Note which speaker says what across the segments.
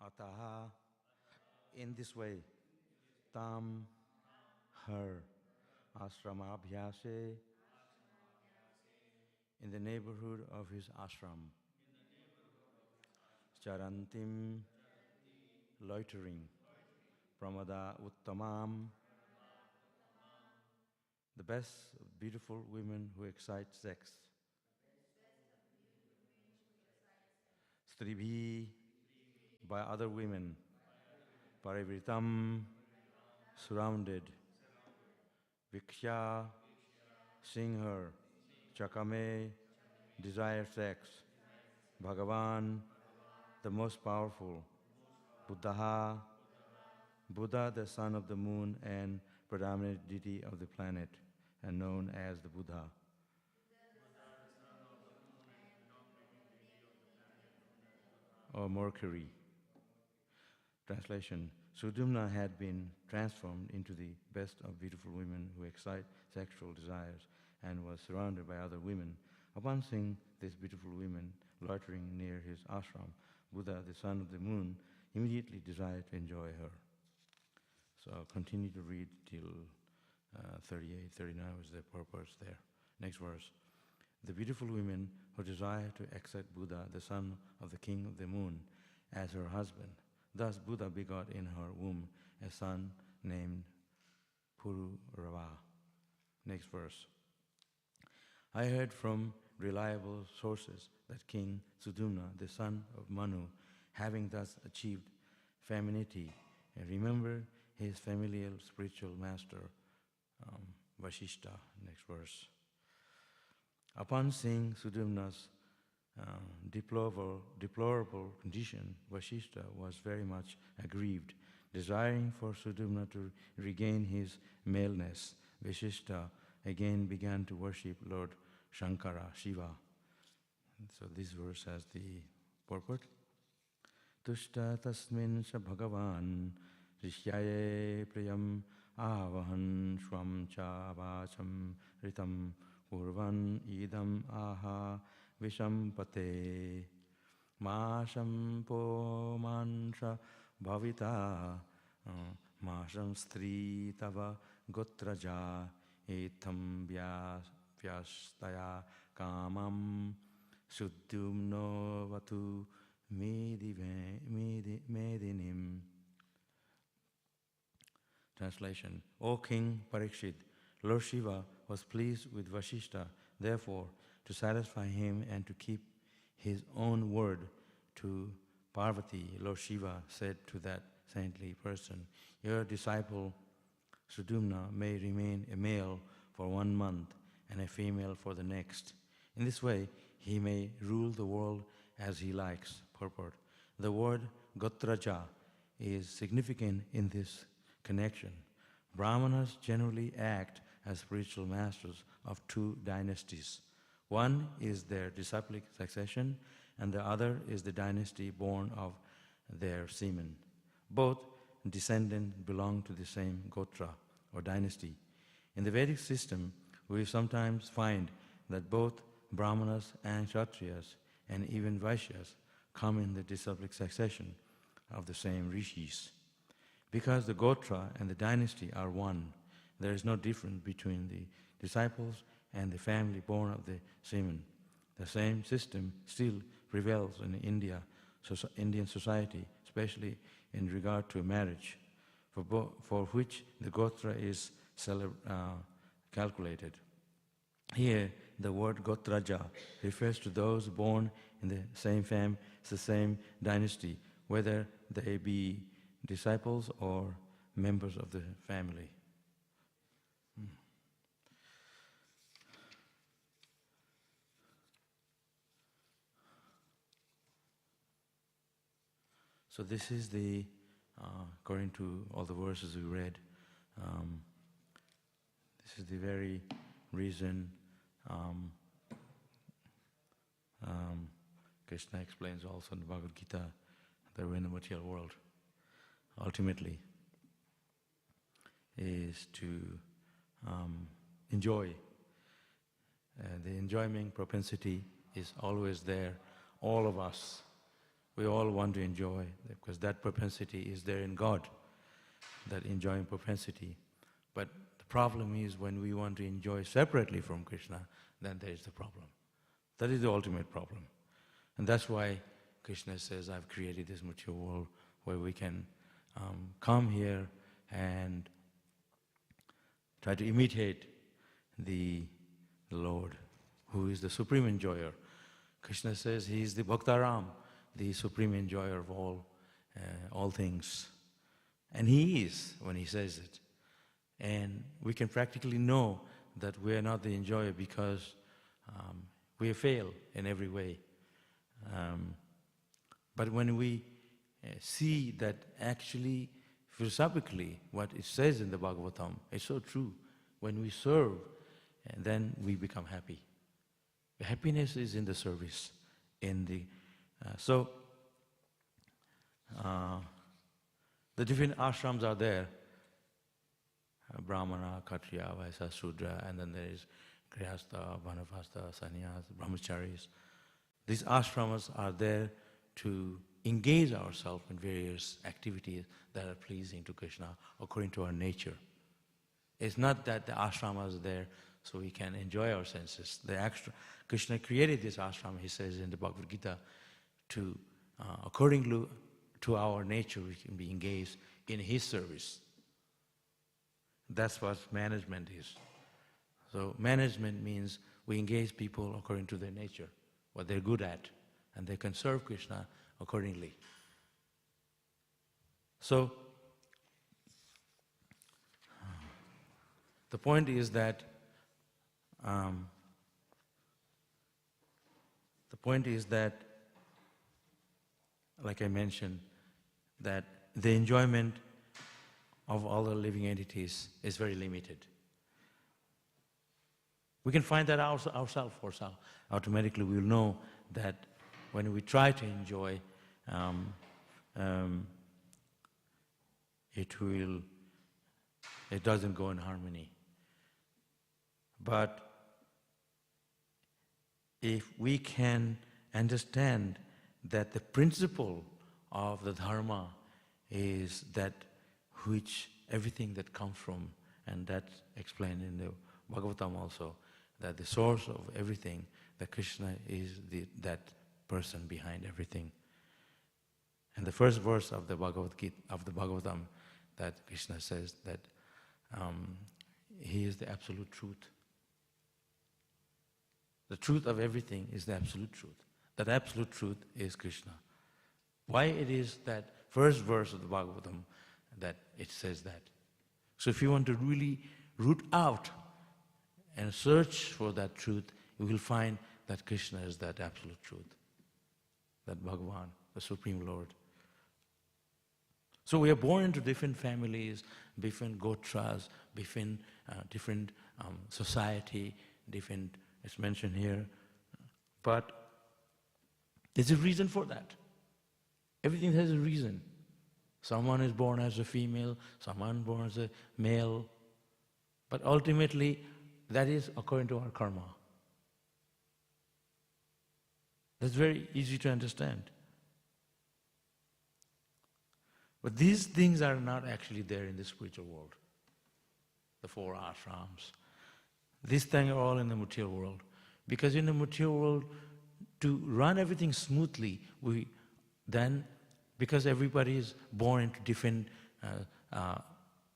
Speaker 1: Ataha, in this way, tam her ashramabhyase, in the neighborhood of his ashram, charantim, loitering, pramada uttamam, the best beautiful women who excite sex, stribhi, by other women, parivritam, surrounded, vikshya, sing her, chakame, desire sex, Bhagavan, the most powerful, Buddha, Buddha, the son of the moon and predominant deity of the planet, and known as the Buddha. Or Mercury. Translation: Sudyumna had been transformed into the best of beautiful women who excite sexual desires and was surrounded by other women. Upon seeing these beautiful women loitering near his ashram, Buddha, the son of the moon, immediately desired to enjoy her. So I'll continue to read till 38, 39 is the purpose there. Next verse. The beautiful women who desire to accept Buddha, the son of the king of the moon, as her husband. Thus Buddha begot in her womb a son named Pururava. Next verse. I heard from reliable sources that King Sudyumna, the son of Manu, having thus achieved femininity, remembered his familial spiritual master, Vasishtha. Next verse. Upon seeing Sudyumna's deplorable condition, Vasishtha was very much aggrieved. Desiring for Sudyumna to regain his maleness, Vasishtha again began to worship Lord Shankara, Shiva. So this verse has the purport. Tushta tasmin sa bhagavan rishyaye priyam avahan swam cha vacham ritam purvan idam aha vishampate mashampo mansha bhavita masham stri tava gotraja etam vyastaya kamam sudyumno vatu medinim. Translation: O King Parikshit, Lord Shiva was pleased with Vasishtha. Therefore, to satisfy him and to keep his own word to Parvati, Lord Shiva said to that saintly person, your disciple Sudyumna may remain a male for 1 month and a female for the next. In this way, he may rule the world as he likes. Purport: the word Gotraja is significant in this connection. Brahmanas generally act as spiritual masters of 2 dynasties. One is their disciplic succession, and the other is the dynasty born of their semen. Both descendants belong to the same Gotra or dynasty. In the Vedic system, we sometimes find that both Brahmanas and Kshatriyas and even Vaishyas come in the disciplic succession of the same rishis. Because the Gotra and the dynasty are one, there is no difference between the disciples and the family born of the semen. The same system still prevails in Indian society, especially in regard to marriage, for which the Gotra is calculated. Here, the word Gotraja refers to those born in the same dynasty, whether they be disciples or members of the family. So this is the, according to all the verses we read, this is the very reason Krishna explains also in the Bhagavad Gita that we're in the material world. Ultimately, is to enjoy. The enjoyment propensity is always there. All of us, We all want to enjoy, because that propensity is there in God, that enjoying propensity. But the problem is when we want to enjoy separately from Krishna, then there is the problem. That is the ultimate problem. And that's why Krishna says, I've created this material world where we can come here and try to imitate the Lord, who is the supreme enjoyer. Krishna says he is the Bhaktaram, the supreme enjoyer of all things. And he is, when he says it. And we can practically know that we are not the enjoyer because we fail in every way. But when we see that actually, philosophically, what it says in the Bhagavatam is so true. When we serve, and then we become happy. The happiness is in the service. The different ashrams are there. Brahmana, Kshatriya, Vaisya, Sudra, and then there is Grihastha, Vanapasta, Sannyas, Brahmacharis. These ashrams are there to engage ourselves in various activities that are pleasing to Krishna according to our nature. It's not that the ashram is there so we can enjoy our senses. Krishna created this ashram, he says in the Bhagavad Gita, to according to our nature we can be engaged in his service. That's what management is. So management means we engage people according to their nature, what they're good at, and they can serve Krishna accordingly. So the point is that like I mentioned, that the enjoyment of all the living entities is very limited. We can find that ourselves. Automatically we'll know that when we try to enjoy, it doesn't go in harmony. But if we can understand that the principle of the dharma is that which everything that comes from, and that's explained in the Bhagavatam also, that the source of everything, that Krishna is that person behind everything. And the first verse of the Bhagavatam, that Krishna says that he is the absolute truth. The truth of everything is the absolute truth. That absolute truth is Krishna. Why it is that first verse of the Bhagavatam that it says that. So if you want to really root out and search for that truth, you will find that Krishna is that absolute truth, that Bhagavan, the Supreme Lord. So we are born into different families, different gotras, different society, different, it's mentioned here, but there's a reason for that. Everything has a reason. Someone is born as a female, someone born as a male, but ultimately that is according to our karma. That's very easy to understand. But these things are not actually there in the spiritual world. The 4 ashrams. These things are all in the material world. Because in the material world, to run everything smoothly, because everybody is born into different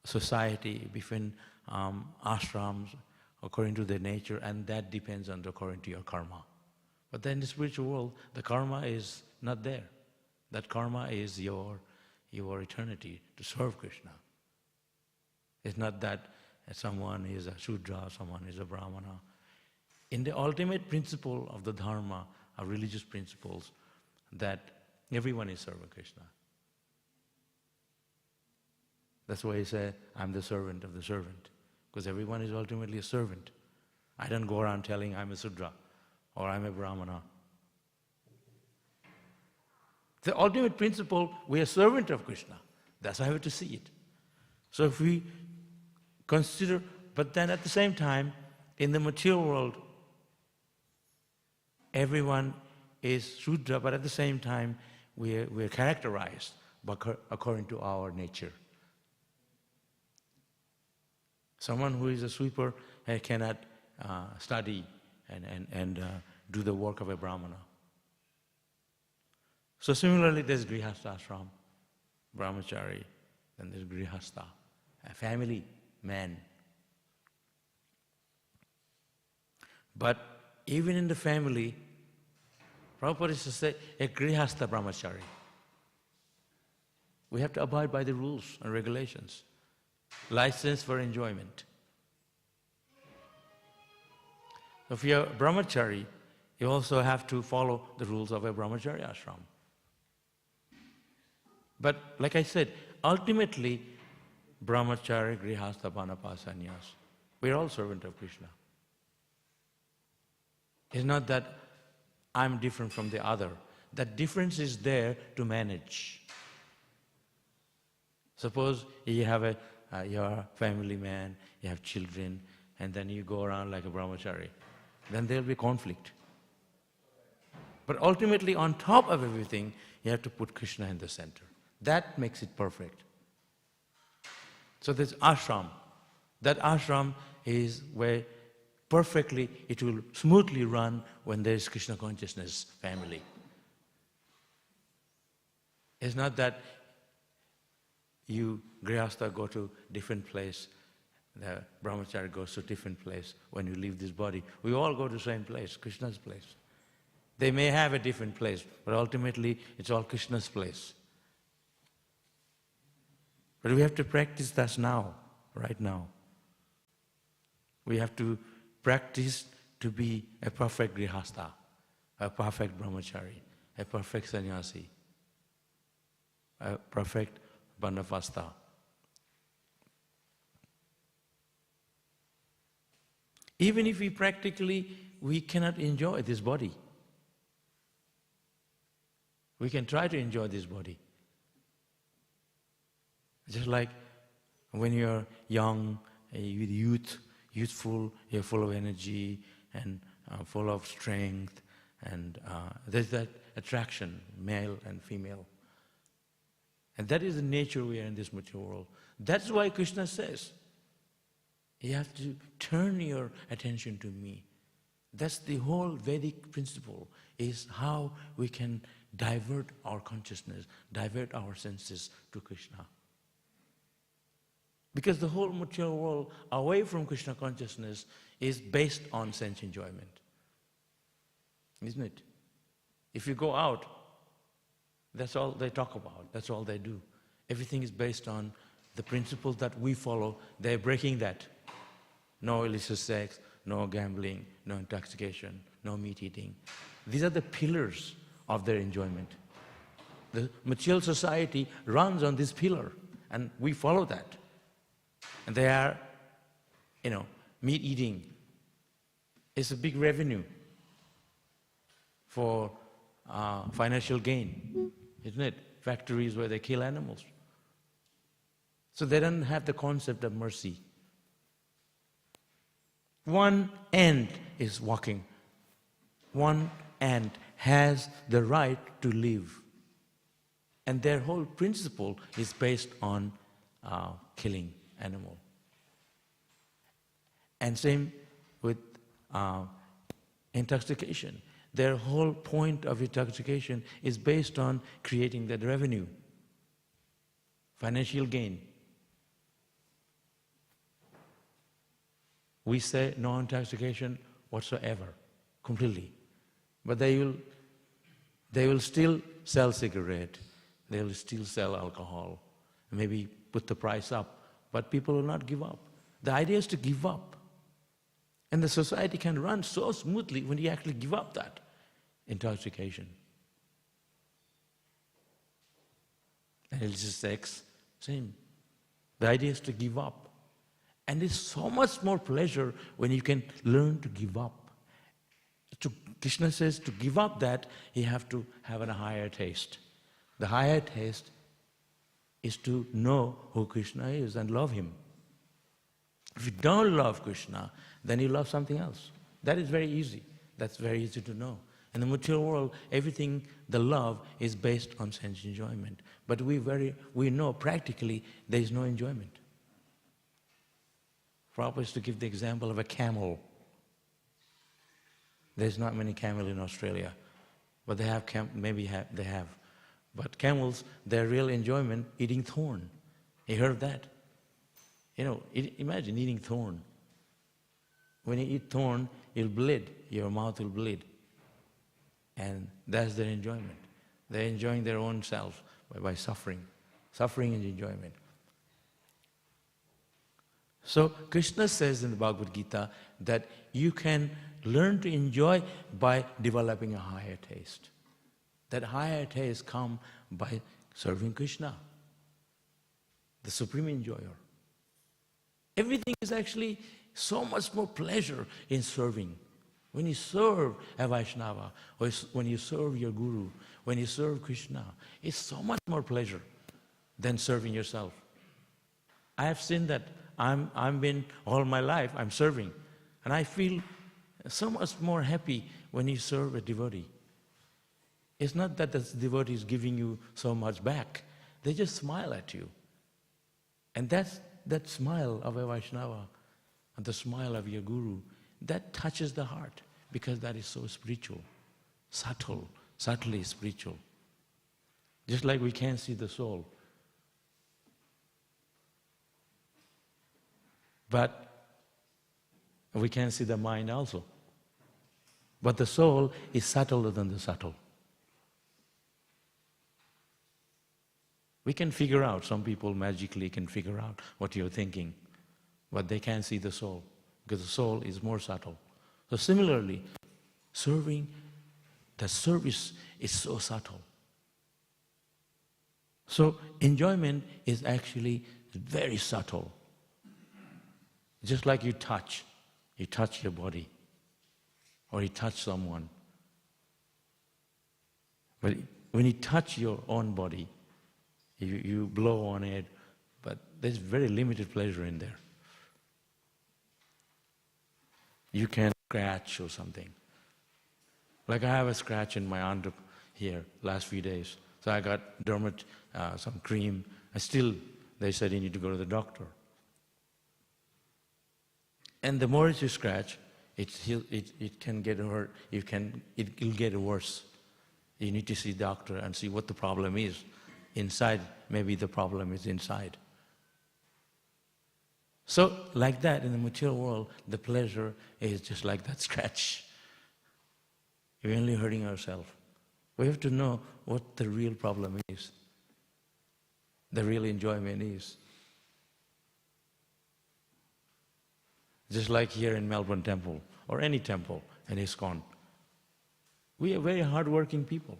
Speaker 1: society, different ashrams, according to their nature, and that depends on according to your karma. But then in the spiritual world, the karma is not there. That karma is your eternity to serve Krishna. It's not that someone is a Shudra, someone is a Brahmana. In the ultimate principle of the Dharma, of religious principles, that everyone is serving Krishna. That's why he said, I'm the servant of the servant. Because everyone is ultimately a servant. I don't go around telling I'm a Sudra or I'm a Brahmana. The ultimate principle, we are servant of Krishna. That's how we have to see it. So if we consider, but then at the same time, in the material world, everyone is Shudra, but at the same time, we're characterized according to our nature. Someone who is a sweeper cannot study and do the work of a brahmana. So similarly, there's grihastha ashram, brahmachari, then there's grihastha, a family man. But even in the family, Prabhupada used to say, a grihastha brahmachari. We have to abide by the rules and regulations. License for enjoyment. If you're a brahmachari, you also have to follow the rules of a brahmachari ashram. But like I said, ultimately, brahmachari, grihastha, banapa, sannyas, we're all servants of Krishna. It's not that I'm different from the other. That difference is there to manage. Suppose you have you're a family man, you have children, and then you go around like a brahmachari. Then there'll be conflict. But ultimately, on top of everything, you have to put Krishna in the center. That makes it perfect. So there's ashram. That ashram is where perfectly it will smoothly run when there's Krishna consciousness family. It's not that you, grihastha, go to different place, the brahmachari goes to different place when you leave this body. We all go to the same place, Krishna's place. They may have a different place, but ultimately it's all Krishna's place. But we have to practice that now, right now. We have to practice to be a perfect grihastha, a perfect brahmachari, a perfect sannyasi, a perfect banavasta. Even if we cannot enjoy this body. We can try to enjoy this body. Just like when you're young, youthful, you're full of energy and full of strength, and there's that attraction, male and female. And that is the nature we are in this material world. That's why Krishna says, you have to turn your attention to me. That's the whole Vedic principle, is how we can divert our consciousness, divert our senses to Krishna. Because the whole material world away from Krishna consciousness is based on sense enjoyment. Isn't it? If you go out, that's all they talk about, that's all they do. Everything is based on the principles that we follow. They're breaking that. No illicit sex, no gambling, no intoxication, no meat eating. These are the pillars of their enjoyment. The material society runs on this pillar, and we follow that. And they are, meat eating is a big revenue for financial gain, isn't it? Factories where they kill animals. So they don't have the concept of mercy. One ant is walking. One ant has the right to live. And their whole principle is based on killing animal. And same with intoxication. Their whole point of intoxication is based on creating that revenue, financial gain. We say no intoxication whatsoever, completely. But they will still sell cigarette, they will still sell alcohol, maybe put the price up, but people will not give up. The idea is to give up. And the society can run so smoothly when you actually give up that intoxication. And illicit sex, same. The idea is to give up. And there's so much more pleasure when you can learn to give up. Krishna says to give up that, you have to have a higher taste. The higher taste is to know who Krishna is and love him. If you don't love Krishna, then you love something else. That is very easy. That's very easy to know. In the material world, everything, the love is based on sense enjoyment. But we know practically there is no enjoyment. Prabhupada used to give the example of a camel. There's not many camels in Australia, but they have they have. But camels, their real enjoyment, eating thorn. You heard of that? You know, imagine eating thorn. When you eat thorn, you'll bleed. Your mouth will bleed. And that's their enjoyment. They're enjoying their own self by suffering. Suffering is enjoyment. So Krishna says in the Bhagavad Gita that you can learn to enjoy by developing a higher taste. That higher taste comes by serving Krishna, the supreme enjoyer. Everything is actually so much more pleasure in serving. When you serve a Vaishnava, or when you serve your Guru, when you serve Krishna, it's so much more pleasure than serving yourself. I have seen that. I've been all my life, I'm serving. And I feel so much more happy when you serve a devotee. It's not that the devotee is giving you so much back. They just smile at you. And that smile of a Vaishnava, and the smile of your Guru, that touches the heart, because that is so spiritual, subtly spiritual. Just like we can't see the soul. But we can see the mind also. But the soul is subtler than the subtle. We can figure out, some people magically can figure out what you're thinking, but they can't see the soul, because the soul is more subtle. So similarly, the service is so subtle. So enjoyment is actually very subtle. Just like you touch your body, or you touch someone. But when you touch your own body, you blow on it, but there's very limited pleasure in there. You can scratch or something. Like I have a scratch in my arm here last few days. So I got some cream. They said you need to go to the doctor. And the more you scratch, it can get hurt. It'll get worse. You need to see the doctor and see what the problem is. Inside, maybe the problem is inside. So, like that, in the material world, the pleasure is just like that scratch. We're only hurting ourselves. We have to know what the real problem is, the real enjoyment is. Just like here in Melbourne temple, or any temple in ISKCON. We are very hard-working people.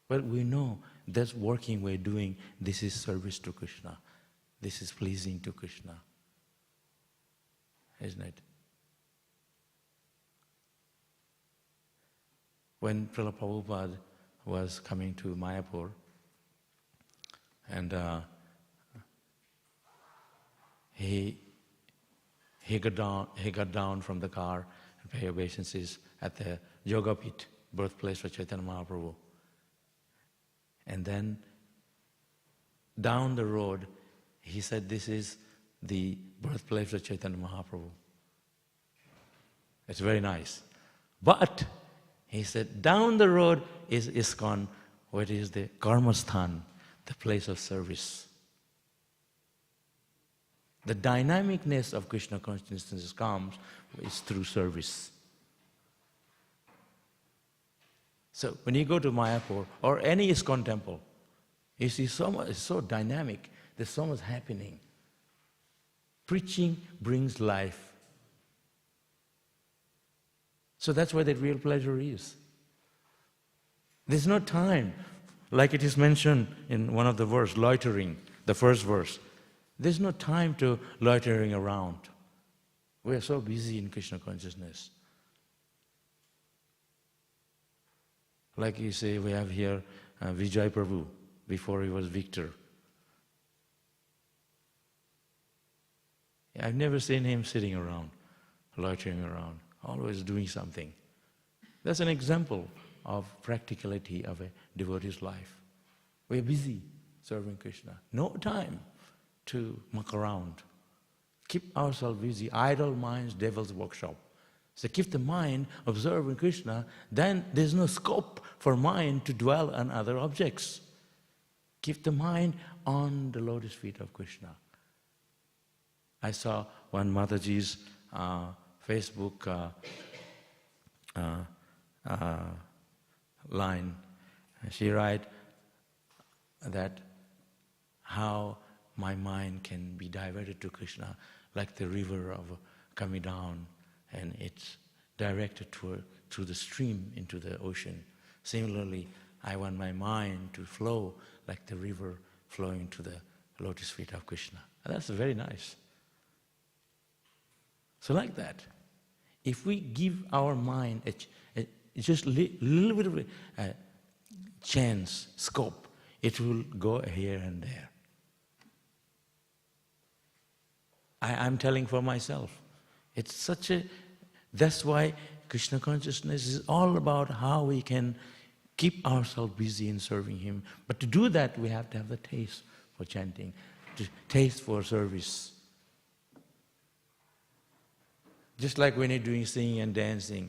Speaker 1: But we know that's working we're doing, this is service to Krishna. This is pleasing to Krishna. Isn't it? When Prabhupada was coming to Mayapur, and he got down from the car and paid obeisances at the Yogapit, birthplace of Chaitanya Mahaprabhu. And then down the road, he said, this is the birthplace of Chaitanya Mahaprabhu. It's very nice. But, he said, down the road is ISKCON, which is the Karmasthan, the place of service. The dynamicness of Krishna consciousness comes is through service. So when you go to Mayapur or any ISKCON temple, you see so much, it's so dynamic, there's so much happening. Preaching brings life. So that's where the real pleasure is. There's no time, like it is mentioned in one of the verse, loitering, the first verse. There's no time to loitering around. We are so busy in Krishna consciousness. Like you say, we have here Vijay Prabhu, before he was Victor. I've never seen him sitting around, loitering around, always doing something. That's an example of practicality of a devotee's life. We're busy serving Krishna. No time to muck around. Keep ourselves busy. Idle minds, devil's workshop. So keep the mind observing Krishna, then there's no scope for mind to dwell on other objects. Keep the mind on the lotus feet of Krishna. I saw one Mataji's Facebook line. She write that how my mind can be diverted to Krishna like the river of coming down, and it's directed through the stream into the ocean. Similarly, I want my mind to flow like the river flowing to the lotus feet of Krishna. And that's very nice. So like that, if we give our mind just a little bit of a chance, scope, it will go here and there. I'm telling for myself. It's such a... That's why Krishna consciousness is all about how we can keep ourselves busy in serving Him. But to do that, we have to have the taste for chanting, to taste for service. Just like when you're doing singing and dancing,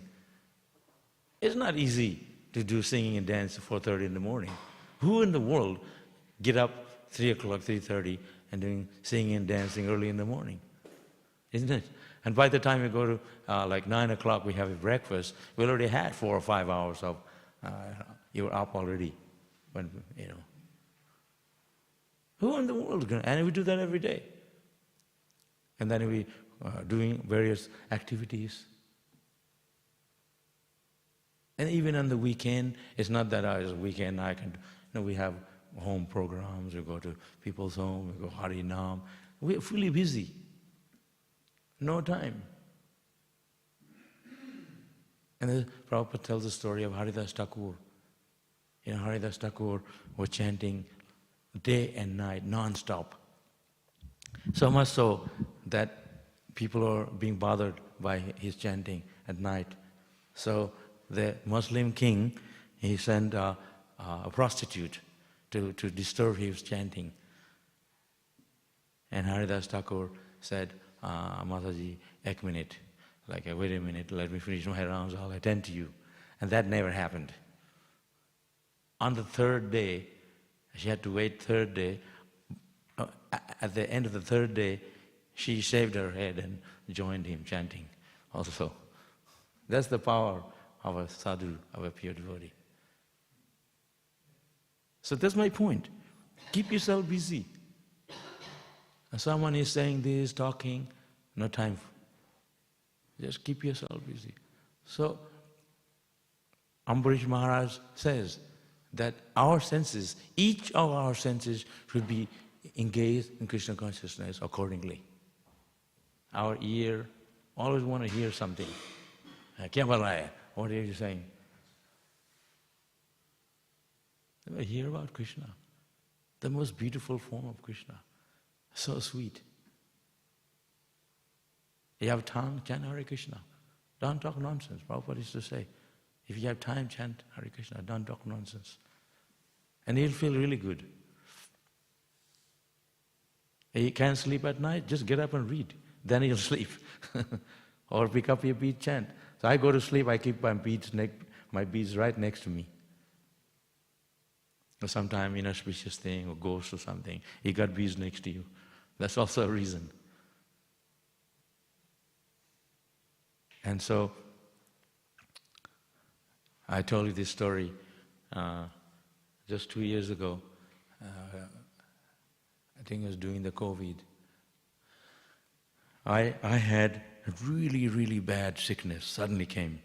Speaker 1: it's not easy to do singing and dance at 4:30 in the morning. Who in the world get up 3 o'clock, 3:30 and doing singing and dancing early in the morning? Isn't it? And by the time we go to like 9 o'clock, we have a breakfast, we already had 4 or 5 hours of, you're up already. When, you know. Who in the world is going to, and we do that every day. And then we doing various activities. And even on the weekend, it's not that it's a weekend I can, we have home programs, we go to people's home, we go Hare Nam. We're fully busy. No time. And the Prabhupada tells the story of Haridas Thakur. Haridas Thakur was chanting day and night, non-stop. So much so that people are being bothered by his chanting at night. So the Muslim king, he sent a prostitute to disturb his chanting. And Haridas Thakur said, Mataji, ek minute. Like, wait a minute, let me finish my rounds, I'll attend to you. And that never happened. On the third day, she had to wait third day. At the end of the third day, she shaved her head and joined him chanting also. That's the power of a sadhu, of a pure devotee. So that's my point. Keep yourself busy. Someone is saying this, talking, no time. Just keep yourself busy. So, Ambarish Maharaj says that our senses, each of our senses should be engaged in Krishna consciousness accordingly. Our ear always want to hear something. Kya bol raha hai? What are you saying? Hear about Krishna, the most beautiful form of Krishna. So sweet. You have tongue, chant Hare Krishna. Don't talk nonsense. Prabhupada used to say, if you have time, chant Hare Krishna. Don't talk nonsense. And you'll feel really good. You can't sleep at night, just get up and read. Then you'll sleep. Or pick up your bead, chant. So I go to sleep, I keep my beads right next to me. Or sometime inauspicious thing or ghost or something, you got beads next to you. That's also a reason. And so, I told you this story just 2 years ago. I think it was during the COVID. I had a really, really bad sickness suddenly came.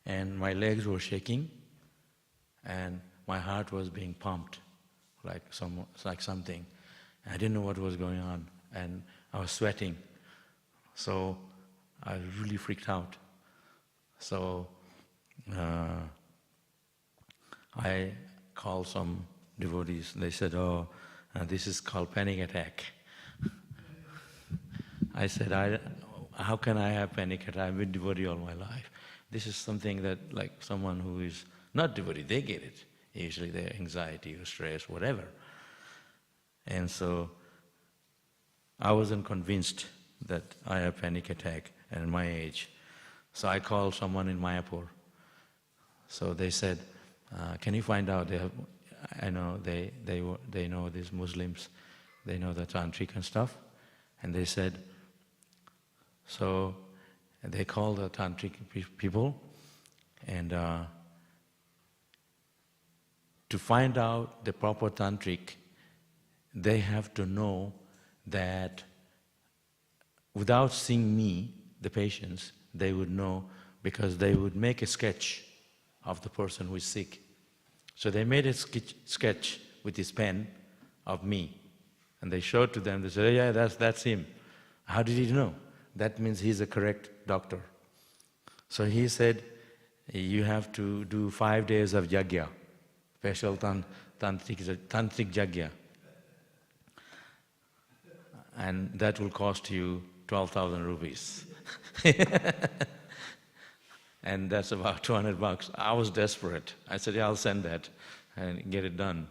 Speaker 1: And my legs were shaking and my heart was being pumped like something. I didn't know what was going on and I was sweating. So I really freaked out. So I called some devotees. They said, oh, this is called panic attack. I said, how can I have panic attack? I've been devotee all my life. This is something that, like someone who is not devotee, they get it. Usually their anxiety or stress, whatever. And so I wasn't convinced that I have panic attack at my age. So I called someone in Mayapur. So they said, can you find out, I know they know these Muslims, they know the tantric and stuff. And they said, so they called the tantric people, and to find out the proper tantric, they have to know that without seeing me, the patients, they would know, because they would make a sketch of the person who is sick. So they made a sketch with his pen of me, and they showed to them. They said, yeah, that's him. How did he know? That means he's a correct doctor. So he said, you have to do 5 days of yajna, special tantric yajna. And that will cost you 12,000 rupees. And that's about $200. I was desperate. I said, yeah, I'll send that and get it done.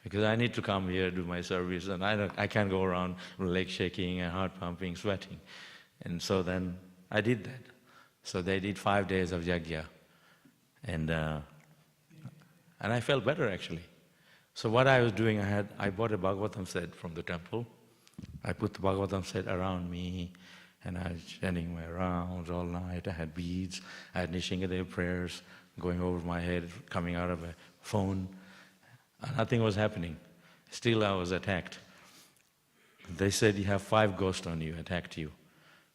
Speaker 1: Because I need to come here, do my service, and I can't go around with leg shaking and heart pumping, sweating. And so then I did that. So they did 5 days of yajna. And I felt better actually. So what I was doing, I bought a Bhagavatam set from the temple. I put the Bhagavatam set around me, and I was chanting my rounds all night. I had beads, I had Nishingadev prayers going over my head, coming out of a phone. Nothing was happening. Still I was attacked. They said, you have 5 ghosts on you, attacked you.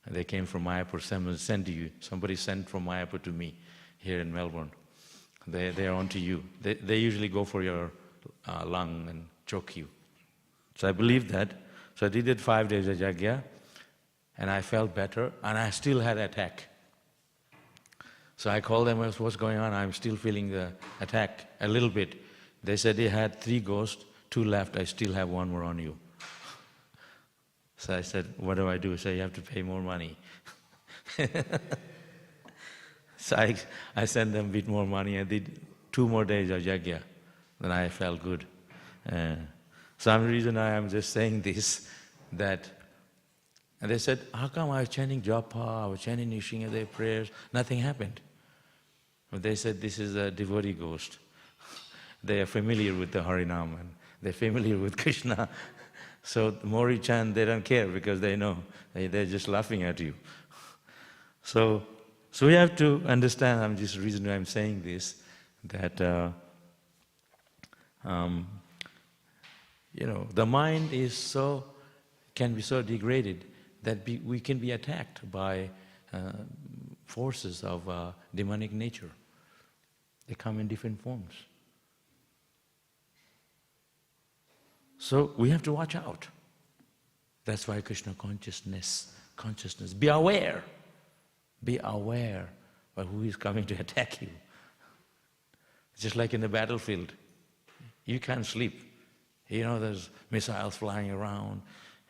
Speaker 1: And they came from Mayapur, sent to you. Somebody sent from Mayapur to me here in Melbourne. They are onto you. They usually go for your lung and choke you. So I believed that. So I did it 5 days of yajna, and I felt better, and I still had attack. So I called them, what's going on? I'm still feeling the attack a little bit. They said they had 3 ghosts, 2 left, I still have 1 more on you. So I said, what do I do? So you have to pay more money. So I sent them a bit more money. I did 2 more days of yajna. Then I felt good. Some reason I am just saying this, that, and they said, how come I was chanting japa, I was chanting Nishingadev prayers, nothing happened? But they said, this is a devotee ghost. They are familiar with the Harinam, and they're familiar with Krishna. So the more you chant, they don't care, because they know, they're just laughing at you. So we have to understand, I'm just reason I'm saying this, that the mind is can be so degraded that we can be attacked by forces of demonic nature. They come in different forms. So we have to watch out. That's why Krishna consciousness, be aware of who is coming to attack you. Just like in the battlefield, you can't sleep. There's missiles flying around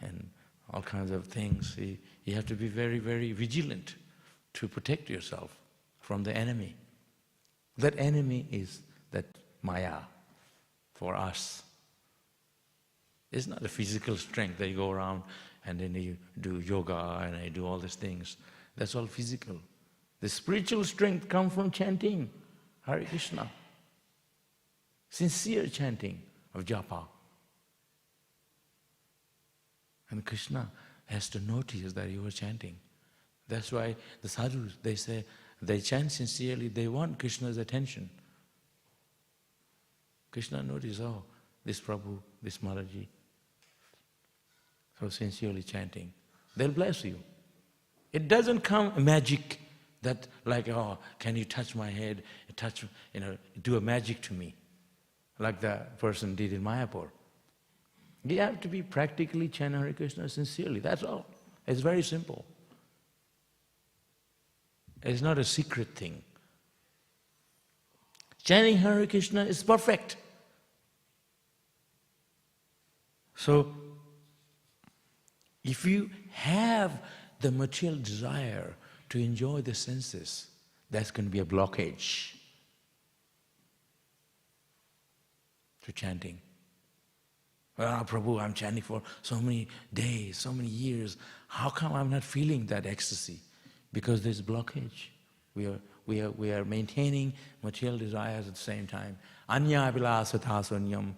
Speaker 1: and all kinds of things. You have to be very, very vigilant to protect yourself from the enemy. That enemy is that Maya for us. It's not a physical strength that you go around and then you do yoga and you do all these things. That's all physical. The spiritual strength comes from chanting Hare Krishna. Sincere chanting of japa. And Krishna has to notice that you are chanting. That's why the sadhus, they say, they chant sincerely, they want Krishna's attention. Krishna notices, oh, this Prabhu, this Maharaji, so sincerely chanting. They'll bless you. It doesn't come magic that like, oh, can you touch my head, do a magic to me, like the person did in Mayapur. You have to be practically chant Hare Krishna sincerely, that's all. It's very simple. It's not a secret thing. Chanting Hare Krishna is perfect. So, if you have the material desire to enjoy the senses, That's going to be a blockage to chanting. Well, Prabhu, I'm chanting for so many days, so many years. How come I'm not feeling that ecstasy? Because there's blockage. We are maintaining material desires at the same time. Anya vilasata sunyam.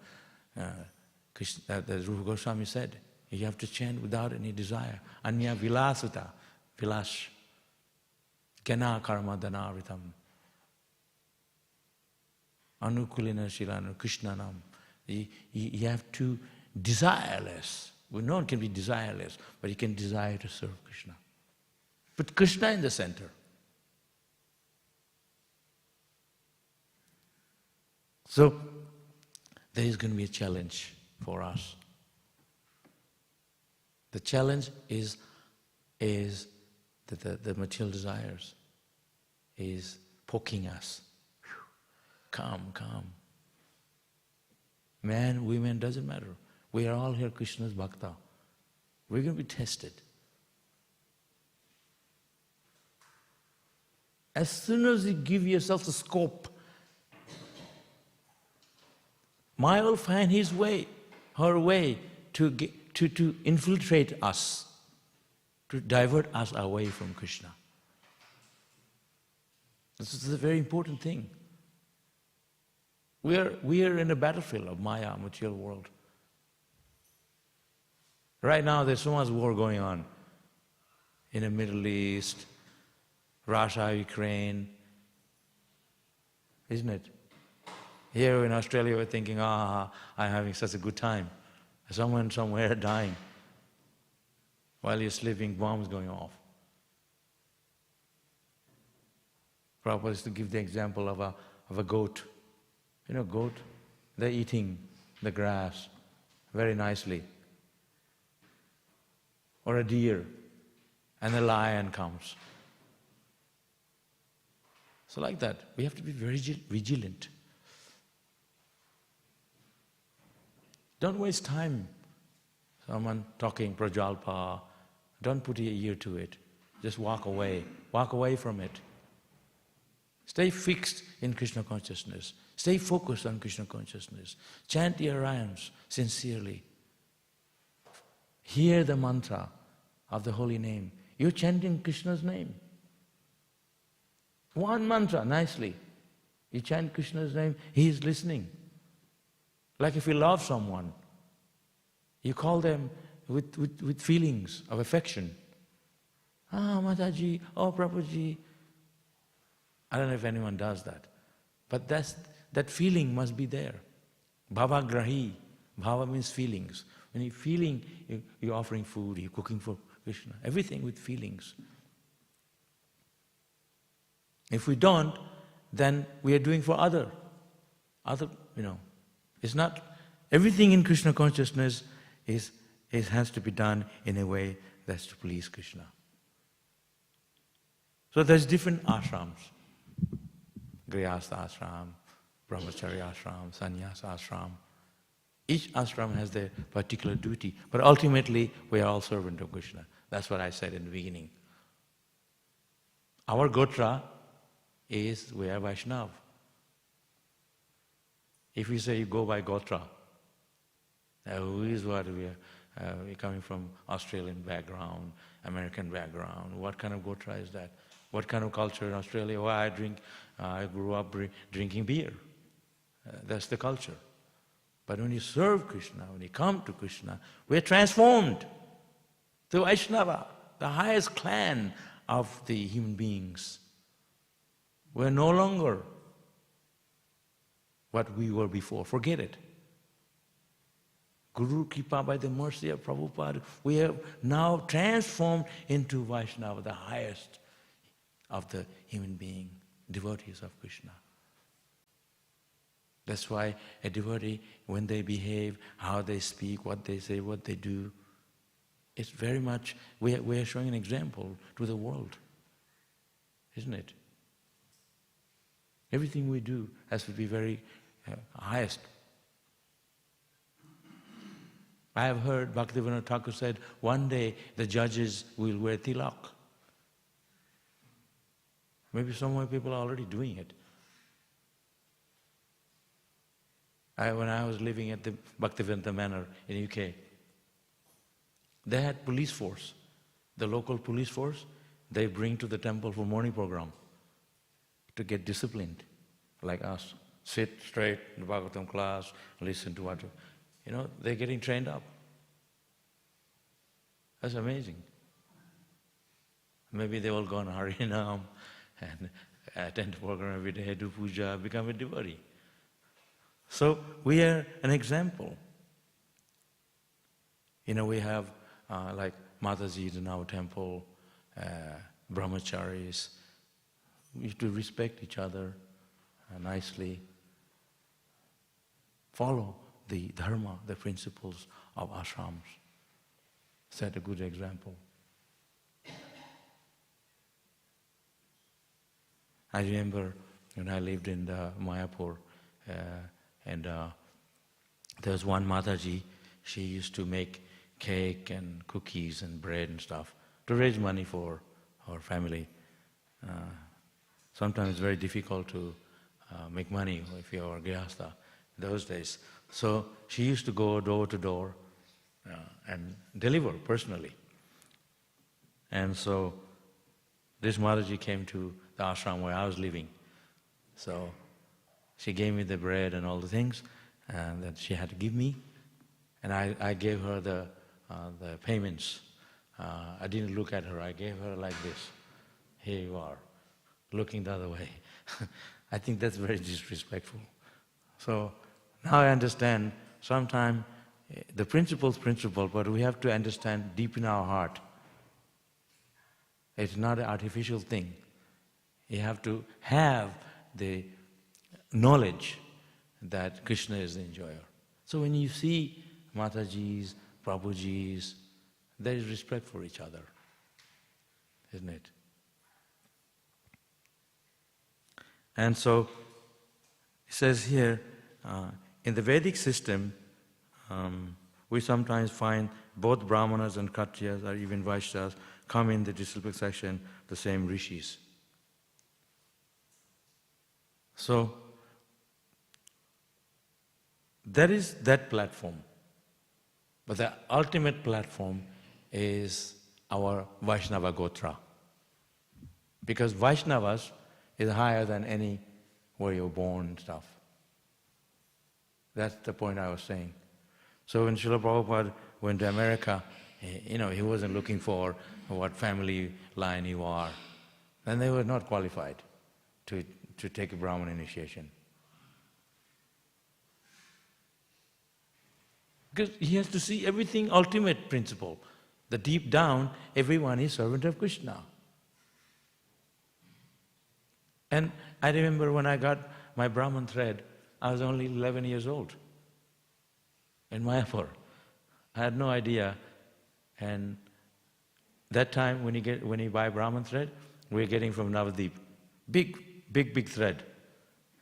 Speaker 1: The Rupa Goswami said, you have to chant without any desire. Anya vilasata, vilas. Kena karma dhanaritam. Anukulina shilana krishnanam. You have to desireless. Well, no one can be desireless, but you can desire to serve Krishna. Put Krishna in the center. So, there is going to be a challenge for us. The challenge is that the material desires is poking us. Come. Man, women, doesn't matter. We are all here Krishna's bhakta. We're going to be tested. As soon as you give yourself the scope, Maya will find his way, her way to infiltrate us, to divert us away from Krishna. This is a very important thing. We are in a battlefield of Maya, material world. Right now there's so much war going on in the Middle East, Russia, Ukraine, isn't it? Here in Australia we're thinking, I'm having such a good time. Someone somewhere dying. While you're sleeping, bombs going off. Prabhupada used to give the example of a goat. You know, goat, they're eating the grass very nicely. Or a deer, and a lion comes. So like that, we have to be very vigilant. Don't waste time. Someone talking prajalpa, don't put your ear to it. Just walk away. Walk away from it. Stay fixed in Krishna consciousness. Stay focused on Krishna consciousness. Chant your rhymes sincerely. Hear the mantra of the holy name. You're chanting Krishna's name. One mantra, nicely. You chant Krishna's name, he is listening. Like if you love someone, you call them with feelings of affection. Ah, Mataji, oh Prabhuji. I don't know if anyone does that. But that feeling must be there. Bhava grahi. Bhava means feelings. When you're feeling, you're offering food, you're cooking for Krishna. Everything with feelings. If we don't, then we are doing for other, it's not, everything in Krishna consciousness has to be done in a way that's to please Krishna. So there's different ashrams. Grihastha ashram, Brahmacharya ashram, Sannyasa ashram. Each ashram has their particular duty, but ultimately we are all servant of Krishna. That's what I said in the beginning. Our gotra is we are Vaishnava. If we say you go by gotra, who is what we're coming from Australian background, American background, what kind of gotra is that? What kind of culture in Australia? Well, I grew up drinking beer. That's the culture. But when you serve Krishna, when you come to Krishna, we're transformed to Vaishnava, the highest clan of the human beings. We're no longer what we were before. Forget it. Guru Kripa, by the mercy of Prabhupada, we have now transformed into Vaishnava, the highest of the human being, devotees of Krishna. That's why a devotee, when they behave, how they speak, what they say, what they do, it's very much, we are showing an example to the world, isn't it? Everything we do has to be very highest. I have heard Bhaktivedanta Thakur said, one day the judges will wear tilak. Maybe some more people are already doing it. When I was living at the Bhaktivedanta Manor in UK, they had police force. The local police force, they bring to the temple for morning program to get disciplined, like us. Sit straight in the Bhagavatam class, listen to what, they're getting trained up. That's amazing. Maybe they all go on Hare Nam and attend the program every day, do puja, become a devotee. So we are an example. We have like Mataji in our temple, brahmacharis. We have to respect each other nicely. Follow the dharma, the principles of ashrams. Set a good example. I remember when I lived in Mayapur, and there was one Mataji, she used to make cake and cookies and bread and stuff to raise money for our family. Sometimes it's very difficult to make money if you are a grihastha those days. So she used to go door to door and deliver personally. And so this Mataji came to the ashram where I was living. So she gave me the bread and all the things, and that she had to give me. And I gave her the payments. I didn't look at her, I gave her like this. Here you are, looking the other way. I think that's very disrespectful. So now I understand, sometimes the principle's principle, but we have to understand deep in our heart. It's not an artificial thing. You have to have the knowledge that Krishna is the enjoyer. So when you see Matajis, Prabhujis, there is respect for each other, isn't it? And so, it says here, in the Vedic system, we sometimes find both Brahmanas and Kshatriyas, or even Vaishyas, come in the disciplic section, the same rishis. So, there is that platform. But the ultimate platform is our Vaishnava Gotra. Because Vaishnavas is higher than any where you're born and stuff. That's the point I was saying. So when Srila Prabhupada went to America, he wasn't looking for what family line you are. And they were not qualified to take a Brahman initiation. Because he has to see everything ultimate principle. The deep down, everyone is servant of Krishna. And I remember when I got my Brahman thread, I was only 11 years old in Mayapur. I had no idea. And that time when you buy Brahman thread, we're getting from Navadip. Big thread.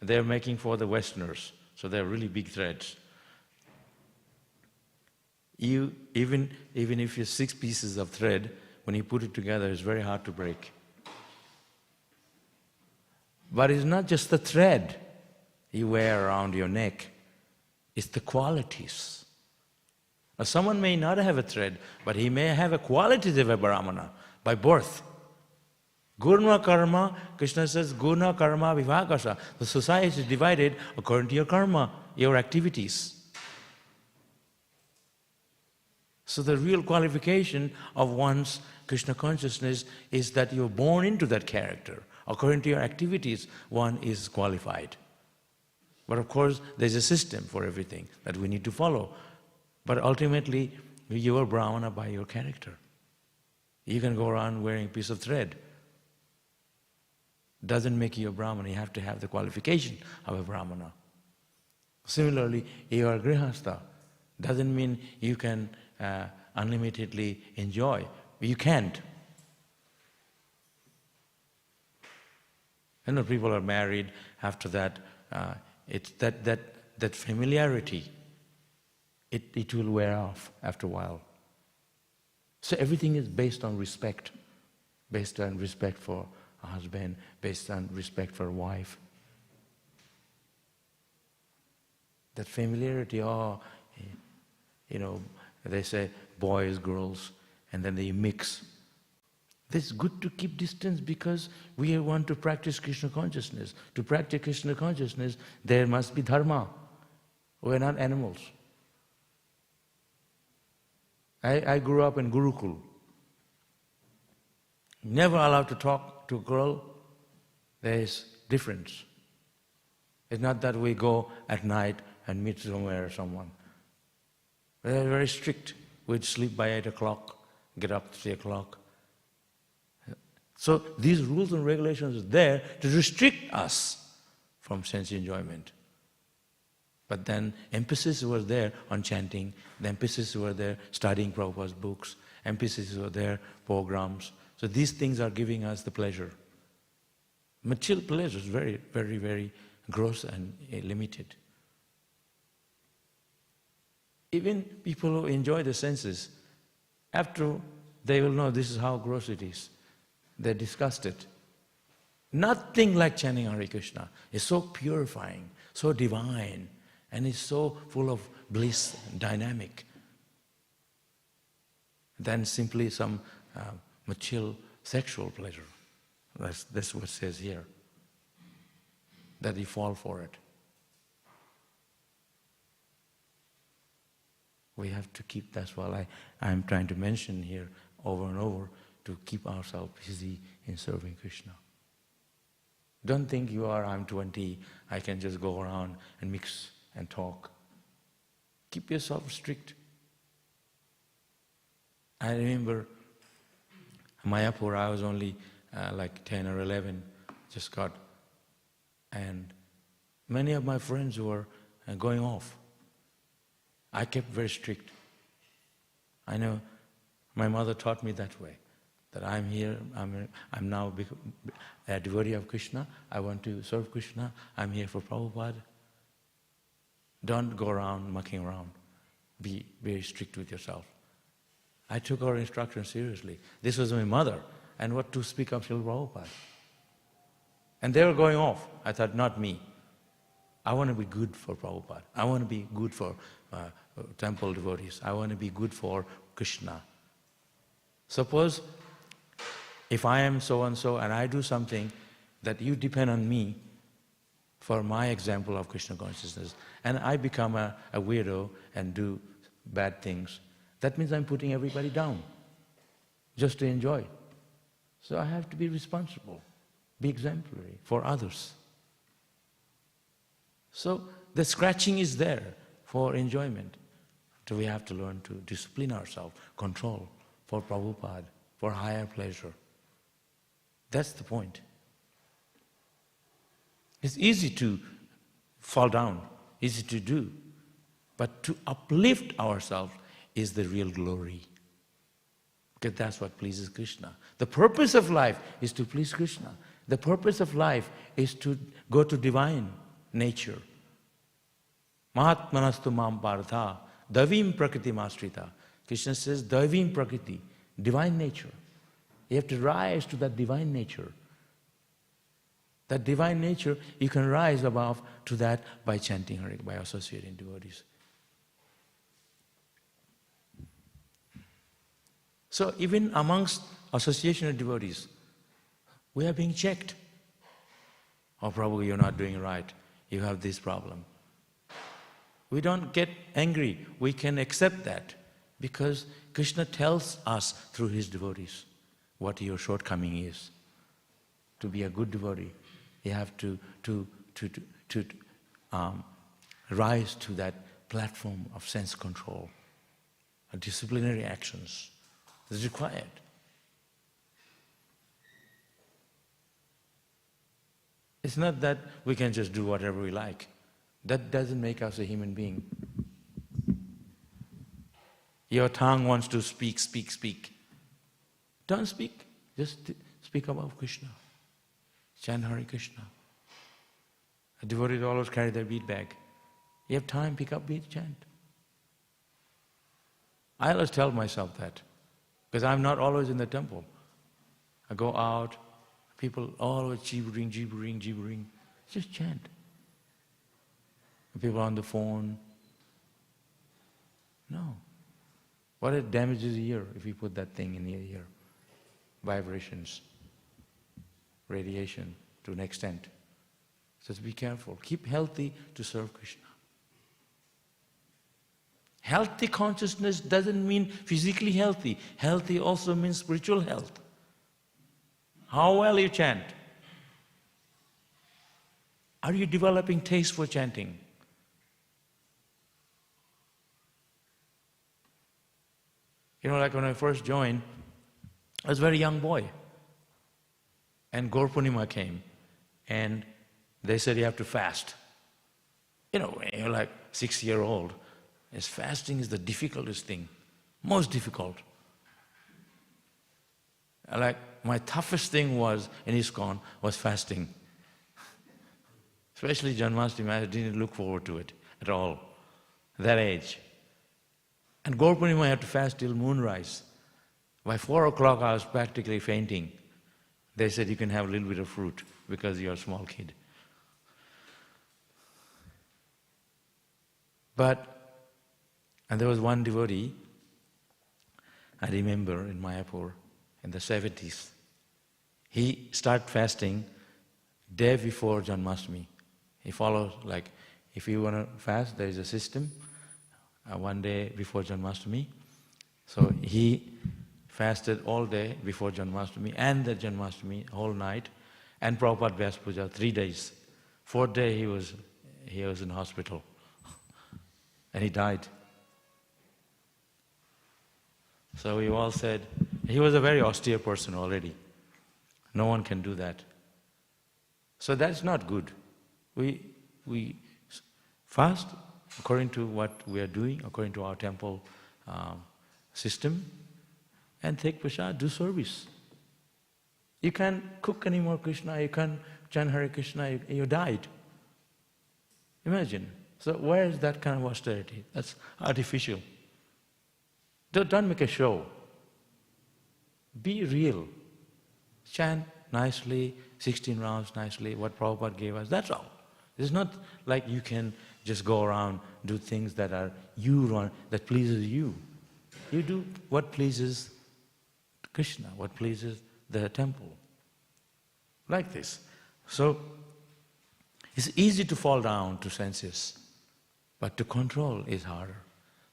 Speaker 1: They're making for the Westerners, so they're really big threads. Even if you're 6 pieces of thread, when you put it together, it's very hard to break. But it's not just the thread you wear around your neck, it's the qualities. Now, someone may not have a thread, but he may have a qualities of a Brahmana by birth. Guna karma, Krishna says, guna karma vivhakasa. The society is divided according to your karma, your activities. So the real qualification of one's Krishna consciousness is that you're born into that character. According to your activities, one is qualified. But of course, there's a system for everything that we need to follow. But ultimately, you are Brahmana by your character. You can go around wearing a piece of thread. Doesn't make you a Brahmana, you have to have the qualification of a Brahmana. Similarly, you are a Grihastha. Doesn't mean you can unlimitedly enjoy. You can't. People are married, after that, it's that familiarity, it will wear off after a while. So everything is based on respect for husband, based on respect for wife. That familiarity, they say boys, girls, and then they mix. It's good to keep distance because we want to practice Krishna consciousness. To practice Krishna consciousness, there must be dharma. We're not animals. I grew up in Gurukul. Never allowed to talk to a girl. There is difference. It's not that we go at night and meet somewhere or someone. They're very strict. We'd sleep by 8 o'clock, get up at 3 o'clock. So these rules and regulations are there to restrict us from sense enjoyment. But then emphasis was there on chanting, the emphasis was there studying Prabhupada's books, emphasis was there programs. So these things are giving us the pleasure. Material pleasure is very, very, very gross and limited. Even people who enjoy the senses, after they will know this is how gross it is. They discussed it. Nothing like chanting Hare Krishna. It's so purifying, so divine, and it's so full of bliss, dynamic, than simply some material sexual pleasure. That's what it says here. That you fall for it. We have to keep, that's what I'm trying to mention here over and over, to keep ourselves busy in serving Krishna. Don't think I'm 20, I can just go around and mix and talk. Keep yourself strict. I remember Mayapur, I was only like 10 or 11, just got, and many of my friends were going off. I kept very strict. I know my mother taught me that way, that I'm here, I'm now a devotee of Krishna, I want to serve Krishna, I'm here for Prabhupada. Don't go around mucking around. Be very strict with yourself. I took her instruction seriously. This was my mother, and what to speak of Srila Prabhupada. And they were going off. I thought, not me. I want to be good for Prabhupada. I want to be good for temple devotees. I want to be good for Krishna. Suppose if I am so-and-so and I do something that you depend on me for my example of Krishna consciousness, and I become a weirdo and do bad things, that means I'm putting everybody down just to enjoy. So I have to be responsible, be exemplary for others. So the scratching is there for enjoyment. So we have to learn to discipline ourselves, control for Prabhupada, for higher pleasure. That's the point. It's easy to fall down, easy to do, but to uplift ourselves is the real glory. Because that's what pleases Krishna. The purpose of life is to please Krishna. The purpose of life is to go to divine nature. Mahatmanastu mam partha, davim prakriti mastrita. Krishna says, davim prakriti, divine nature. You have to rise to that divine nature. That divine nature, you can rise above to that by chanting Hare, by associating devotees. So even amongst association of devotees, we are being checked. Oh, Prabhu, you're not doing right. You have this problem. We don't get angry. We can accept that because Krishna tells us through his devotees what your shortcoming is. To be a good devotee, you have to rise to that platform of sense control, disciplinary actions. It's required. It's not that we can just do whatever we like. That doesn't make us a human being. Your tongue wants to speak, speak, speak. Don't speak. Just speak about Krishna. Chant Hare Krishna. A devotee always carry their bead bag. You have time, pick up bead, chant. I always tell myself that. Because I'm not always in the temple. I go out, People always gibbering, gibbering, gibbering. Just chant. People on the phone. No. What it damages the ear if you put that thing in your ear? Vibrations, radiation to an extent. So be careful. Keep healthy to serve Krishna. Healthy consciousness doesn't mean physically healthy. Healthy also means spiritual health. How well you chant? Are you developing taste for chanting? You know, like when I first joined, I was a very young boy. And Gaur Purnima came, and they said you have to fast. You know, when you're like 6-year-old, fasting is the difficultest thing, most difficult. Like my toughest thing was in ISKCON was fasting. Especially Janmashtami, I didn't look forward to it at all, that age. And Gaur Purnima I had to fast till moonrise. By 4 o'clock I was practically fainting. They said you can have a little bit of fruit because you're a small kid. And there was one devotee, I remember in Mayapur, in the 70s. He started fasting day before Janmashtami. He follows, like, if you want to fast, there is a system, one day before Janmashtami. So he fasted all day before Janmashtami and the Janmashtami, whole night, and Prabhupada Vyas Puja, 3 days. 4th day he was in hospital, and he died. So we all said, he was a very austere person already. No one can do that. So that's not good. We fast according to what we are doing, according to our temple system, and take prasad, do service. You can't cook anymore Krishna, you can't chant Hare Krishna, you died. Imagine. So where is that kind of austerity? That's artificial. Don't make a show. Be real. Chant nicely, 16 rounds nicely, what Prabhupada gave us, that's all. It's not like you can just go around, do things that are that pleases you. You do what pleases Krishna, what pleases the temple. Like this. So, it's easy to fall down to senses, but to control is harder.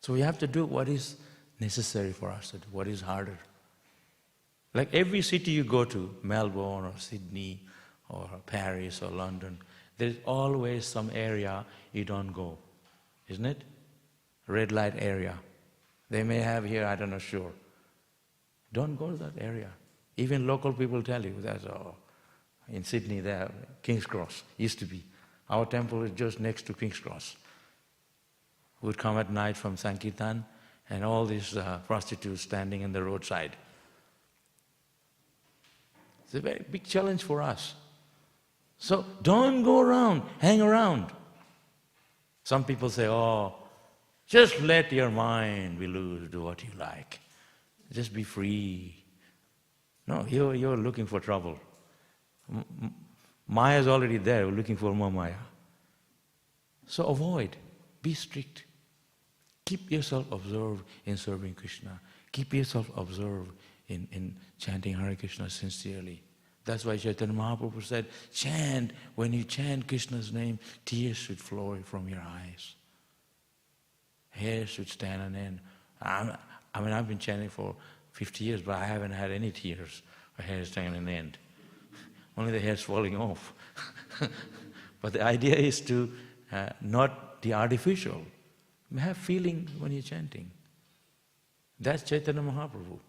Speaker 1: So we have to do what is necessary for us to do, what is harder. Like every city you go to, Melbourne or Sydney or Paris or London, there's always some area you don't go, isn't it? Red light area. They may have here, I don't know, sure. Don't go to that area. Even local people tell you that, in Sydney there, King's Cross, used to be. Our temple is just next to King's Cross. We would come at night from Sankirtan and all these prostitutes standing in the roadside. It's a very big challenge for us. So don't go around, hang around. Some people say, just let your mind be loose, do what you like. Just be free. No, you're looking for trouble. Maya is already there, we're looking for more Maya. So avoid, be strict. Keep yourself absorbed in serving Krishna. Keep yourself absorbed in chanting Hare Krishna sincerely. That's why Chaitanya Mahaprabhu said, chant, when you chant Krishna's name, tears should flow from your eyes. Hair should stand on end. I've been chanting for 50 years, but I haven't had any tears or hair standing on end. Only the hair's falling off. But the idea is to not the artificial. Have feeling when you're chanting. That's Chaitanya Mahaprabhu.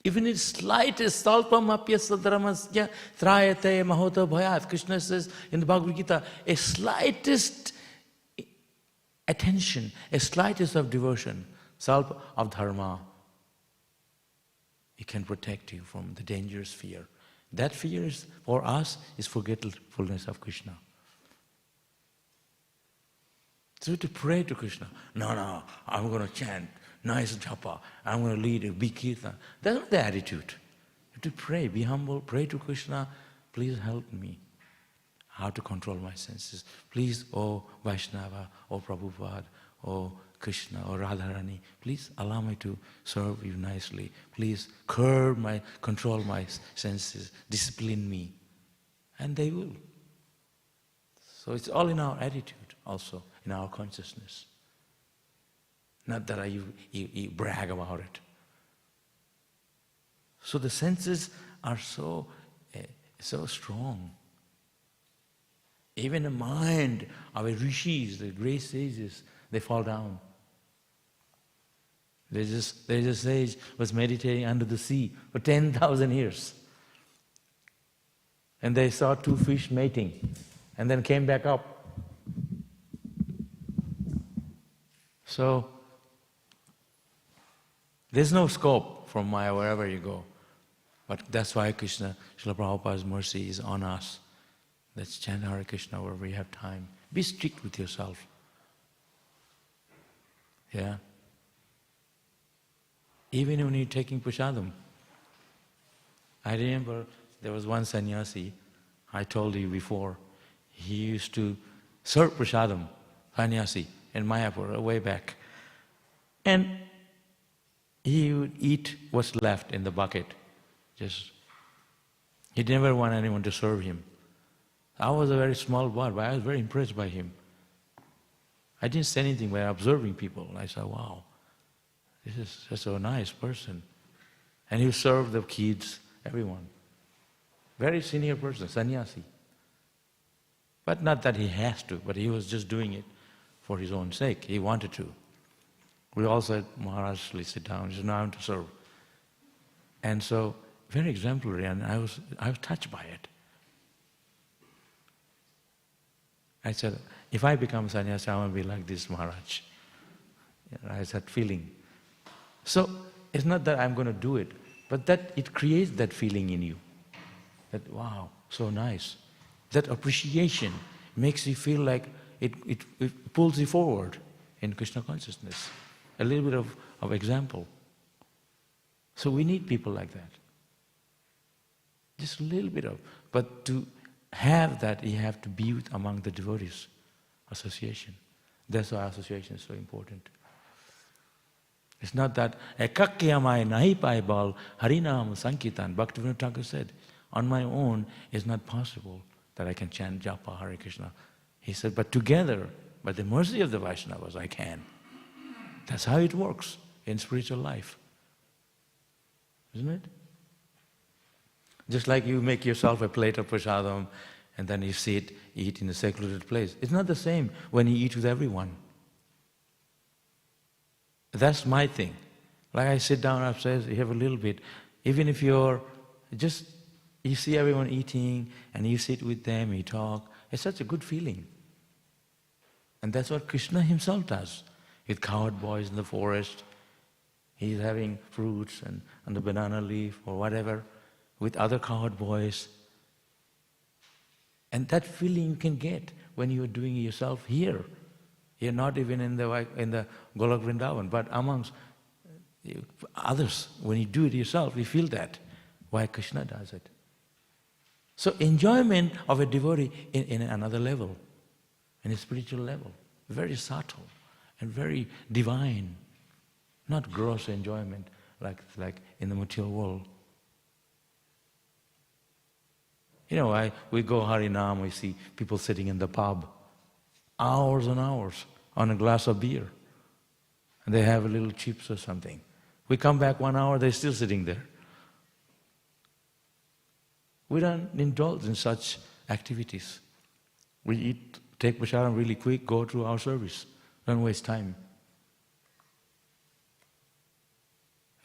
Speaker 1: Even in slightest salpam apyasa dharamasya trayate mahota bhayat, Krishna says in the Bhagavad Gita, a slightest attention, a slightest of devotion, salpa of dharma, it can protect you from the dangerous fear. That fear is, for us, is forgetfulness of Krishna. So to pray to Krishna, no, I'm going to chant nice japa, I'm going to lead a big kirtan. That's not the attitude. You have to pray, be humble, pray to Krishna, please help me how to control my senses. Please, oh Vaishnava, oh Prabhupada, oh Krishna, oh Radharani, please allow me to serve you nicely. Please control my senses, discipline me. And they will. So it's all in our attitude also, in our consciousness. Not that you brag about it. So the senses are so strong. Even the mind of a rishis, the great sages, they fall down. There's a sage was meditating under the sea for 10,000 years. And they saw two fish mating and then came back up. So, there's no scope from Maya wherever you go. But that's why Krishna, Srila Prabhupada's mercy is on us. Let's chant Hare Krishna wherever you have time. Be strict with yourself. Yeah? Even when you're taking prasadam. I remember there was one sannyasi, I told you before, he used to serve prasadam, sannyasi, in Mayapur, way back. And he would eat what's left in the bucket. He never wanted anyone to serve him. I was a very small boy, but I was very impressed by him. I didn't say anything by observing people. I said, wow, this is such a nice person. And he served the kids, everyone. Very senior person, sannyasi. But not that he has to, but he was just doing it for his own sake. He wanted to. We all said, Maharaj, please sit down. He said, no, I want to serve. And so, very exemplary, and I was touched by it. I said, if I become sannyasi, I want to be like this Maharaj. I had that feeling. So, it's not that I'm going to do it, but that it creates that feeling in you. That, wow, so nice. That appreciation makes you feel like it pulls you forward in Krishna consciousness. A little bit of example. So we need people like that. Just a little bit of, but to have that, you have to be among the devotees. Association. That's why association is so important. It's not that, ekakyamai nahi paibal harinam sankirtan. Bhaktivedanta said, on my own, it's not possible that I can chant japa Hare Krishna. He said, but together, by the mercy of the Vaishnavas, I can. That's how it works in spiritual life. Isn't it? Just like you make yourself a plate of prasadam and then you sit, eat in a secluded place. It's not the same when you eat with everyone. That's my thing. Like I sit down upstairs, you have a little bit. Even if you see everyone eating and you sit with them, you talk, it's such a good feeling. And that's what Krishna himself does. With cowherd boys in the forest, he's having fruits and on the banana leaf or whatever, with other cowherd boys. And that feeling you can get when you're doing it yourself here. You're not even in the Golok Vrindavan, but amongst others. When you do it yourself, you feel that. Why Krishna does it. So enjoyment of a devotee in another level, in a spiritual level, very subtle and very divine, not gross enjoyment like in the material world. You know, we go Harinam, we see people sitting in the pub, hours and hours on a glass of beer, and they have a little chips or something. We come back 1 hour, they're still sitting there. We don't indulge in such activities. We eat, take prasadam really quick, go through our service. Don't waste time.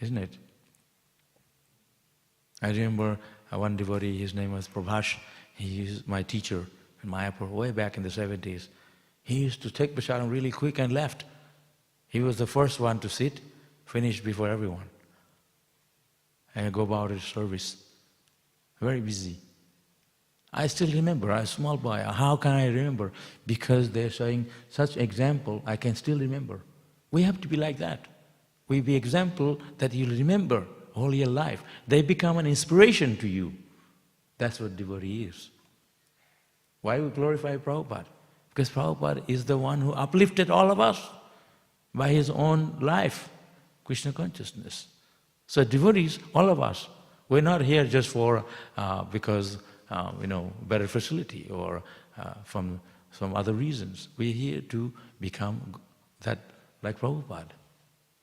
Speaker 1: Isn't it? I remember one devotee, his name was Prabhav. He was my teacher in Mayapur way back in the 70s. He used to take prasadam really quick and left. He was the first one to sit, finish before everyone, and go about his service. Very busy. I still remember, I was a small boy. How can I remember? Because they're showing such example, I can still remember. We have to be like that. will be example that you'll remember all your life. They become an inspiration to you. That's what devotee is. Why we glorify Prabhupada? Because Prabhupada is the one who uplifted all of us by his own life, Krishna consciousness. So devotees, all of us, we're not here just for because better facility or from some other reasons. We're here to become that like Prabhupada,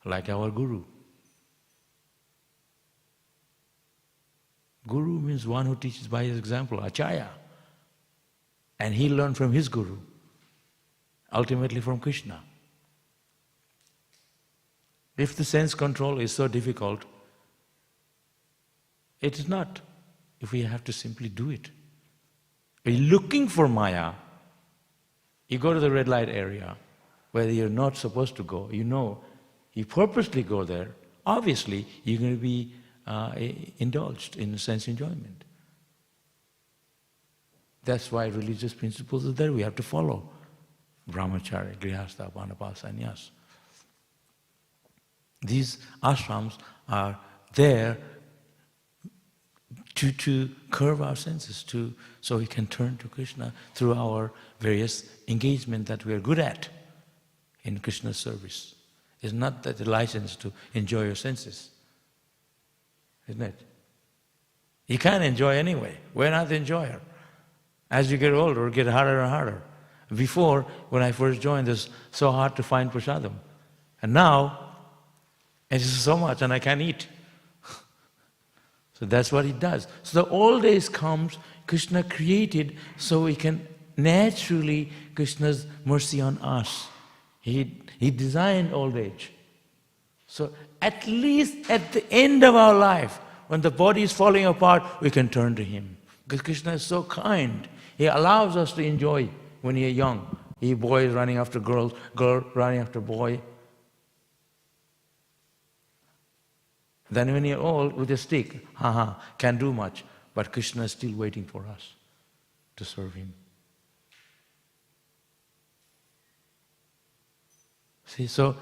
Speaker 1: like our Guru. Guru means one who teaches by his example, Acharya. And he learned from his Guru, ultimately from Krishna. If the sense control is so difficult, it is not if we have to simply do it. We're looking for Maya. You go to the red light area where you're not supposed to go, you purposely go there, obviously you're going to be indulged in sense enjoyment. That's why religious principles are there, we have to follow. Brahmacharya, Grihastha, Vanapasa, Sannyas. These ashrams are there to curb our senses, so we can turn to Krishna through our various engagement that we are good at in Krishna's service. It's not that the license to enjoy your senses, isn't it? You can't enjoy anyway. We're not the enjoyer. As you get older, it gets harder and harder. Before, when I first joined, it was so hard to find prasadam. And now, it's so much and I can't eat. So that's what he does. So the old days comes, Krishna created so we can naturally, Krishna's mercy on us. He designed old age. So at least at the end of our life, when the body is falling apart, we can turn to him. Because Krishna is so kind. He allows us to enjoy when we are young. Boy is running after girl running after boy. Then when you're old, with a stick, can't do much. But Krishna is still waiting for us to serve him. See, so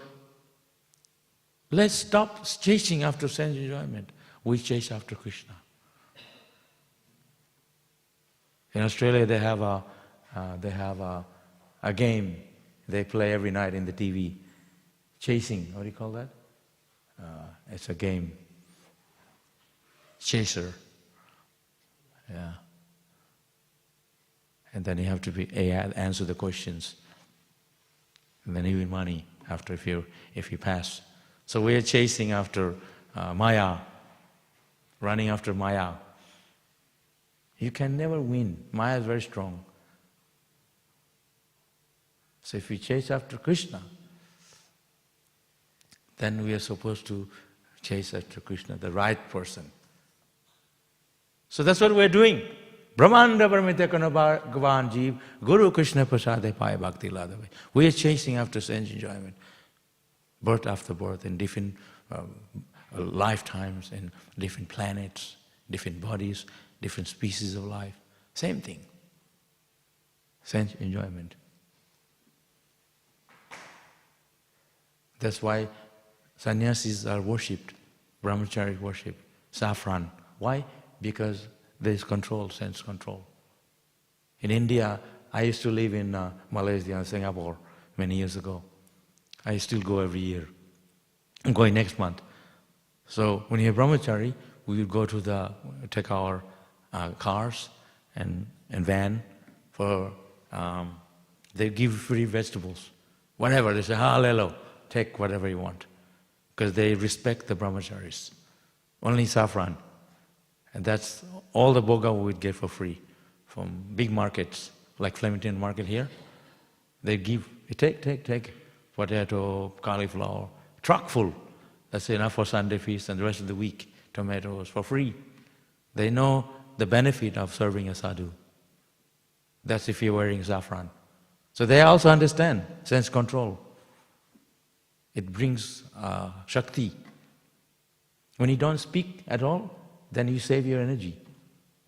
Speaker 1: let's stop chasing after sense enjoyment. We chase after Krishna. In Australia, they have a game they play every night in the TV. Chasing, what do you call that? It's a game. Chaser. Yeah. And then you have to answer the questions. And then you win money after if you pass. So we are chasing after Maya, running after Maya. You can never win. Maya is very strong. So if we chase after Krishna, then we are supposed to chase after Krishna, the right person. So that's what we're doing. Brahmanda Paramita Kana Bhagavan Jeev, Guru Krishna Prasade Paya Bhakti Ladave. We are chasing after sense enjoyment, birth after birth, in different lifetimes, in different planets, different bodies, different species of life. Same thing. Sense enjoyment. That's why sannyasis are worshipped, brahmachari worship, saffron. Why? Because there is control, sense control. In India, I used to live in Malaysia and Singapore many years ago. I still go every year. I'm going next month. So when you have brahmachari, we would go to take our cars and van for, they give free vegetables. Whatever, they say, hallelujah, take whatever you want. Because they respect the brahmacharis. Only saffron. And that's all the boga we would get for free from big markets, like Flemington Market here. They give, take, potato, cauliflower, truck full. That's enough for Sunday feast and the rest of the week, tomatoes for free. They know the benefit of serving a sadhu. That's if you're wearing saffron. So they also understand sense control. It brings Shakti. When you don't speak at all, then you save your energy.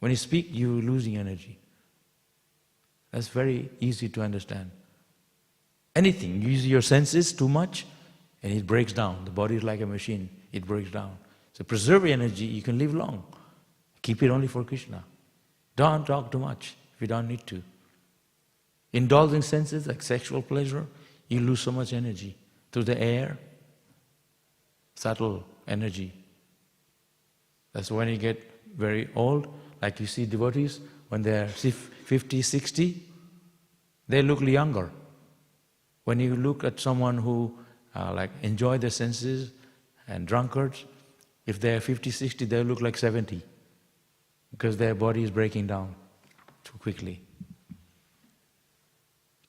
Speaker 1: When you speak, you're losing energy. That's very easy to understand. Anything, you use your senses too much, and it breaks down. The body is like a machine, it breaks down. So preserve energy, you can live long. Keep it only for Krishna. Don't talk too much if you don't need to. Indulging senses like sexual pleasure, you lose so much energy. Through the air, subtle energy. That's when you get very old, like you see devotees, when they're 50, 60, they look younger. When you look at someone who like enjoy their senses and drunkards, if they're 50, 60, they look like 70 because their body is breaking down too quickly.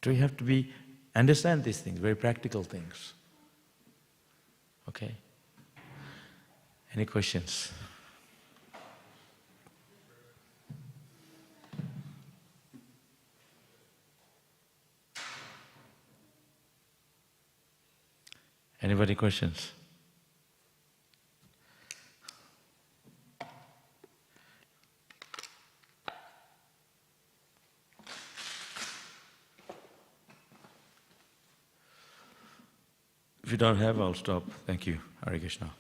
Speaker 1: So you have to understand these things, very practical things. Okay? Any questions? Anybody questions? If you don't have, I'll stop. Thank you. Hare Krishna.